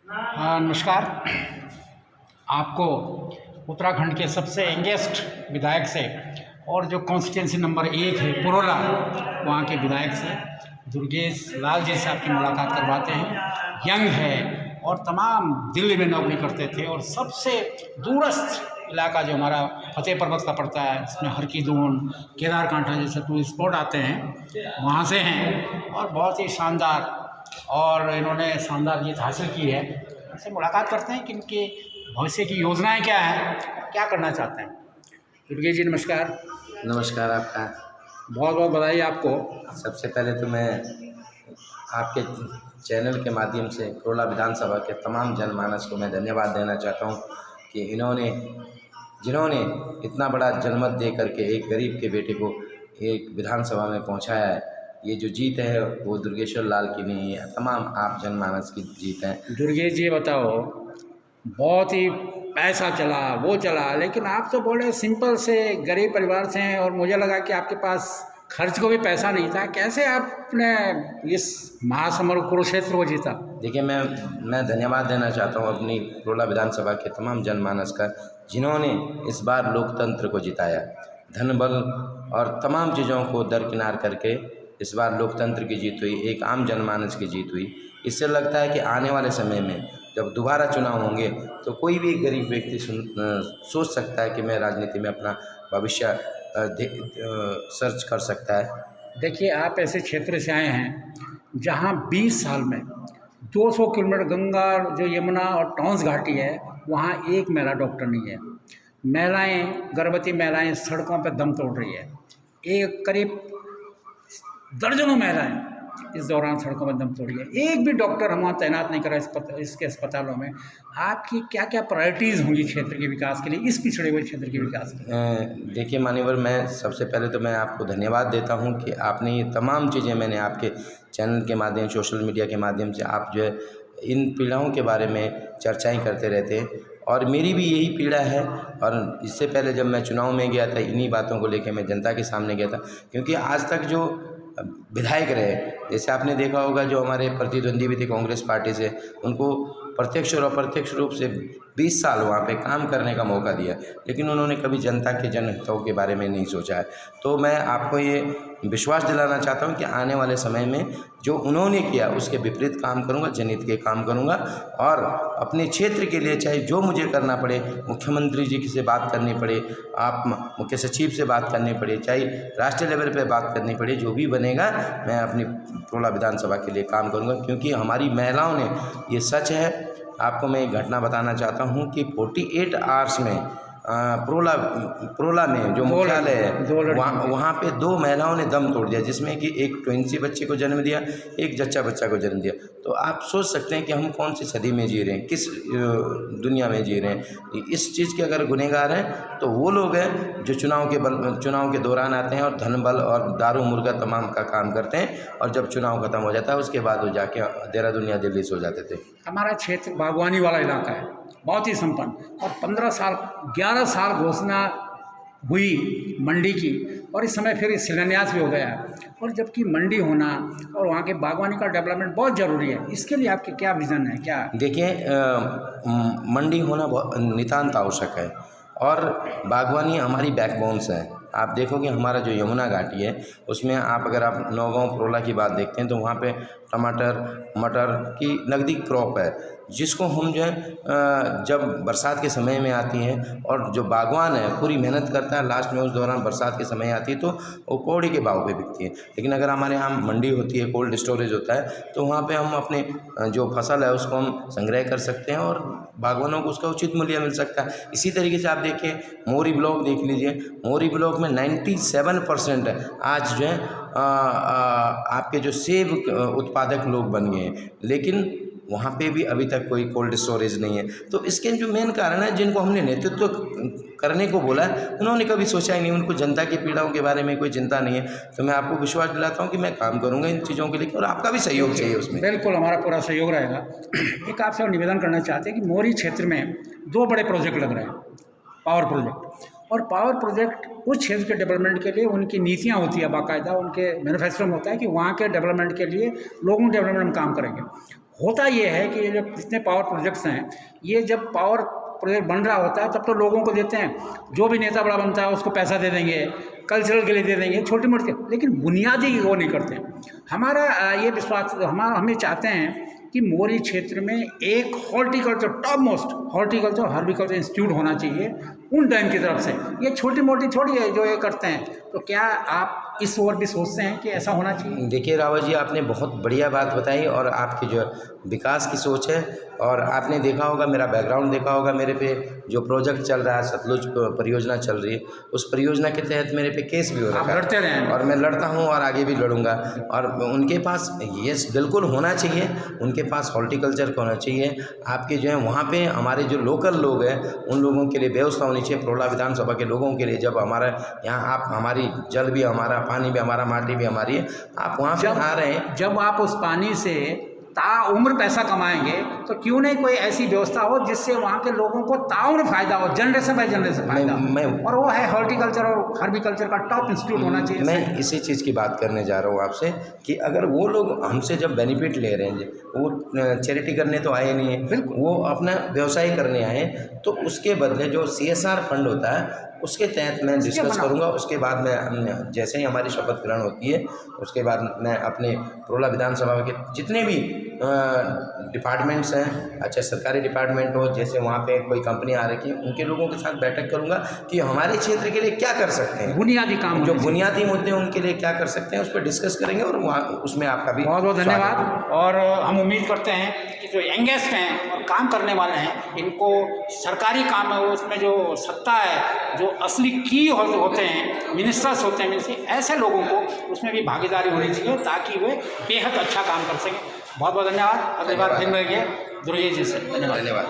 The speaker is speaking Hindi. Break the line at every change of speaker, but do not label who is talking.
हाँ नमस्कार। आपको उत्तराखंड के सबसे यंगेस्ट विधायक से और जो कॉन्स्टिट्यूंसी नंबर 1 है पुरोला, वहाँ के विधायक से दुर्गेश लाल जी से आपकी मुलाकात करवाते हैं। यंग है और तमाम दिल्ली में नौकरी करते थे और सबसे दूरस्थ इलाका जो हमारा फतेह पर्वत का पड़ता है, जिसमें हरकी-दून, केदारकांठा जैसे टूरिस्ट स्पॉट आते हैं, वहाँ से हैं और बहुत ही शानदार और इन्होंने शानदार जीत हासिल की है। इनसे मुलाकात करते हैं कि इनके भविष्य की योजनाएं क्या हैं, क्या करना चाहते हैं। दुर्गेश जी नमस्कार।
नमस्कार, आपका
बहुत बहुत बधाई आपको।
सबसे पहले तो मैं आपके चैनल के माध्यम से पुरोला विधानसभा के तमाम जनमानस को मैं धन्यवाद देना चाहता हूं कि जिन्होंने इतना बड़ा जनमत दे करके एक गरीब के बेटे को एक विधानसभा में पहुंचाया है। ये जो जीत है वो दुर्गेश्वर लाल की नहीं है, तमाम आप जनमानस की जीत है।
दुर्गेश जी बताओ, बहुत ही पैसा चला वो चला, लेकिन आप तो बोले सिंपल से गरीब परिवार से हैं और मुझे लगा कि आपके पास खर्च को भी पैसा नहीं था। कैसे आपने इस महासमर कुरुक्षेत्र को जीता?
देखिए, मैं धन्यवाद देना चाहता हूँ अपनी पुरोला विधानसभा के तमाम जनमानस का, जिन्होंने इस बार लोकतंत्र को जिताया। धन बल और तमाम चीज़ों को दरकिनार करके इस बार लोकतंत्र की जीत हुई, एक आम जनमानस की जीत हुई। इससे लगता है कि आने वाले समय में जब दोबारा चुनाव होंगे तो कोई भी गरीब व्यक्ति सोच सकता है कि मैं राजनीति में अपना भविष्य सर्च कर सकता है।
देखिए, आप ऐसे क्षेत्र से आए हैं जहाँ 20 साल में 200 किलोमीटर गंगा जो यमुना और टॉन्स घाटी है, वहाँ एक महिला डॉक्टर नहीं है। महिलाएं, गर्भवती महिलाएं सड़कों पर दम तोड़ रही है। एक करीब दर्जनों महिलाएं इस दौरान सड़कों पर दम तोड़ी है। एक भी डॉक्टर हम वहाँ तैनात नहीं करा इसके अस्पतालों में। आपकी क्या क्या प्रायोरिटीज़ होंगी क्षेत्र के विकास के लिए, इस पिछड़े हुए क्षेत्र के विकास के लिए?
देखिए मान्यवर, मैं सबसे पहले तो मैं आपको धन्यवाद देता हूं कि आपने ये तमाम चीज़ें मैंने आपके चैनल के माध्यम, सोशल मीडिया के माध्यम से आप जो है इन पीड़ाओं के बारे में चर्चाएं करते रहते हैं और मेरी भी यही पीड़ा है। और इससे पहले जब मैं चुनाव में गया था, इन्हीं बातों को लेकर मैं जनता के सामने गया था, क्योंकि आज तक जो विधायक रहे, जैसे आपने देखा होगा जो हमारे प्रतिद्वंदी भी थे कांग्रेस पार्टी से, उनको प्रत्यक्ष और अप्रत्यक्ष रूप से 20 साल वहाँ पे काम करने का मौका दिया, लेकिन उन्होंने कभी जनता के जनहितों के बारे में नहीं सोचा है। तो मैं आपको ये विश्वास दिलाना चाहता हूँ कि आने वाले समय में जो उन्होंने किया उसके विपरीत काम करूँगा, जनहित के काम करूँगा और अपने क्षेत्र के लिए चाहे जो मुझे करना पड़े, मुख्यमंत्री जी से बात करनी पड़े, आप मुख्य सचिव से बात करनी पड़े, चाहे राष्ट्रीय लेवल पे बात करनी पड़े, जो भी बनेगा मैं अपनी पुरोला विधानसभा के लिए काम करूँगा। क्योंकि हमारी महिलाओं ने, ये सच है, आपको मैं एक घटना बताना चाहता हूँ कि 48 आवर्स में पुरोला में जो मुख्यालय है वहाँ पे 2 महिलाओं ने दम तोड़ दिया, जिसमें कि एक ट्विंसी बच्चे को जन्म दिया, एक जच्चा बच्चा को जन्म दिया। तो आप सोच सकते हैं कि हम कौन सी सदी में जी रहे हैं, किस दुनिया में जी रहे हैं। इस चीज़ के अगर गुनहगार हैं तो वो लोग हैं जो चुनाव के दौरान आते हैं और धन बल और दारू मुर्गा तमाम का काम करते हैं, और जब चुनाव खत्म हो जाता है उसके बाद वो जाके देहरादून या दिल्ली सो जाते थे।
हमारा क्षेत्र बागवानी वाला इलाका है, बहुत ही संपन्न, और 11 साल घोषणा हुई मंडी की और इस समय फिर शिलान्यास भी हो गया है। और जबकि मंडी होना और वहाँ के बागवानी का डेवलपमेंट बहुत ज़रूरी है, इसके लिए आपके क्या विज़न है? क्या
देखिए, मंडी होना बहुत नितांत आवश्यक है और बागवानी हमारी बैकबोन्स है। आप देखोगे हमारा जो यमुना घाटी है उसमें अगर आप नौगांव पुरोला की बात देखते हैं तो वहाँ पे टमाटर मटर की नकदी क्रॉप है, जिसको हम जो है जब बरसात के समय में आती है और जो बागवान है पूरी मेहनत करता है, लास्ट में उस दौरान बरसात के समय आती है तो वो कौड़ी के भाव पे बिकती है। लेकिन अगर हमारे यहाँ मंडी होती है, कोल्ड स्टोरेज होता है, तो वहाँ पे हम अपने जो फसल है उसको हम संग्रह कर सकते हैं और बागवानों को उसका उचित मूल्य मिल सकता है। इसी तरीके से आप देखिए मोरी ब्लॉक देख लीजिए, मोरी ब्लॉक में 97% आज जो है आपके जो सेब उत्पादक लोग बन गए हैं, लेकिन वहाँ पे भी अभी तक कोई कोल्ड स्टोरेज नहीं है। तो इसके जो मेन कारण है, जिनको हमने नेतृत्व करने को बोला है उन्होंने कभी सोचा ही नहीं, उनको जनता की पीड़ाओं के बारे में कोई चिंता नहीं है। तो मैं आपको विश्वास दिलाता हूँ कि मैं काम करूँगा इन चीज़ों के लिए और आपका भी सहयोग चाहिए उसमें।
बिल्कुल, हमारा पूरा सहयोग रहेगा। एक आपसे और निवेदन करना चाहते हैं कि मोरी क्षेत्र में 2 बड़े प्रोजेक्ट लग रहे हैं, पावर प्रोजेक्ट, और पावर प्रोजेक्ट उस क्षेत्र के डेवलपमेंट के लिए उनकी नीतियाँ होती है, बाकायदा उनके मैनिफेस्टो में होता है कि वहाँ के डेवलपमेंट के लिए लोगों के डेवलपमेंट में काम करेंगे। होता ये है कि ये जब जितने पावर प्रोजेक्ट्स हैं, ये जब पावर प्रोजेक्ट बन रहा होता है तब तो लोगों को देते हैं, जो भी नेता बड़ा बनता है उसको पैसा दे देंगे, कल्चरल के लिए दे देंगे, छोटे मोटे, लेकिन बुनियादी वो नहीं करते हैं। हमारा ये विश्वास, हम ये चाहते हैं कि मोरी क्षेत्र में एक horticulture, top most horticulture herbiculture institute होना चाहिए उन डैम की तरफ से। ये छोटी मोटी थोड़ी है जो ये करते हैं, तो क्या आप इस ओर भी सोचते हैं कि ऐसा होना चाहिए?
देखिए रावत जी, आपने बहुत बढ़िया बात बताई और आपकी जो विकास की सोच है, और आपने देखा होगा, मेरा बैकग्राउंड देखा होगा, मेरे पे जो प्रोजेक्ट चल रहा है, सतलुज परियोजना चल रही है, उस परियोजना के तहत मेरे पे केस भी हो रहा है।
लड़ते रहे हैं।
और मैं लड़ता हूँ और आगे भी लड़ूंगा। और उनके पास ये बिल्कुल होना चाहिए, उनके पास हॉर्टिकल्चर का होना चाहिए। आपके जो है वहाँ पे हमारे जो लोकल लोग हैं उन लोगों के लिए व्यवस्था होनी चाहिए। प्रोला विधानसभा के लोगों के लिए, जब हमारा यहाँ आप, हमारी जल भी हमारा, पानी भी हमारा, माटी भी हमारी है, आप वहाँ पे आ रहे हैं, जब
आप उस पानी से ताउम्र पैसा कमाएंगे तो क्यों नहीं कोई ऐसी व्यवस्था हो जिससे वहाँ के लोगों को ताउम्र फायदा हो, जनरेशन बाय जनरेशन फायदा। और वो है हॉर्टिकल्चर और हर्बिकल्चर का टॉप इंस्टीट्यूट होना चाहिए।
मैं इसी चीज़ की बात करने जा रहा हूँ आपसे कि अगर वो लोग हमसे जब बेनिफिट ले रहे हैं, वो चैरिटी करने तो आए नहीं है, वो अपना व्यवसाय करने आए, तो उसके बदले जो CSR फंड होता है उसके तहत मैं डिस्कस करूंगा। उसके बाद मैं, जैसे ही हमारी शपथ ग्रहण होती है, उसके बाद मैं अपने प्रोला विधानसभा के जितने भी डिपार्टमेंट्स हैं, अच्छा सरकारी डिपार्टमेंट हो, जैसे वहाँ पे कोई कंपनी आ रखी है, उनके लोगों के साथ बैठक करूंगा कि हमारे क्षेत्र के लिए क्या कर सकते हैं,
बुनियादी काम,
जो बुनियादी मुद्दे उनके लिए क्या कर सकते हैं, उस पर डिस्कस करेंगे। और वहाँ उसमें आपका भी
बहुत बहुत धन्यवाद। और हम उम्मीद करते हैं कि जो यंगेस्ट हैं और काम करने वाले हैं, इनको सरकारी काम है उसमें जो सत्ता है, जो असली की होते हैं, मिनिस्टर्स होते हैं, ऐसे लोगों को उसमें भी भागीदारी होनी चाहिए ताकि वे बेहद अच्छा काम कर सकें। बहुत बहुत धन्यवाद। अगली बार फिर मिलेंगे दुर्गे जी से। धन्यवाद।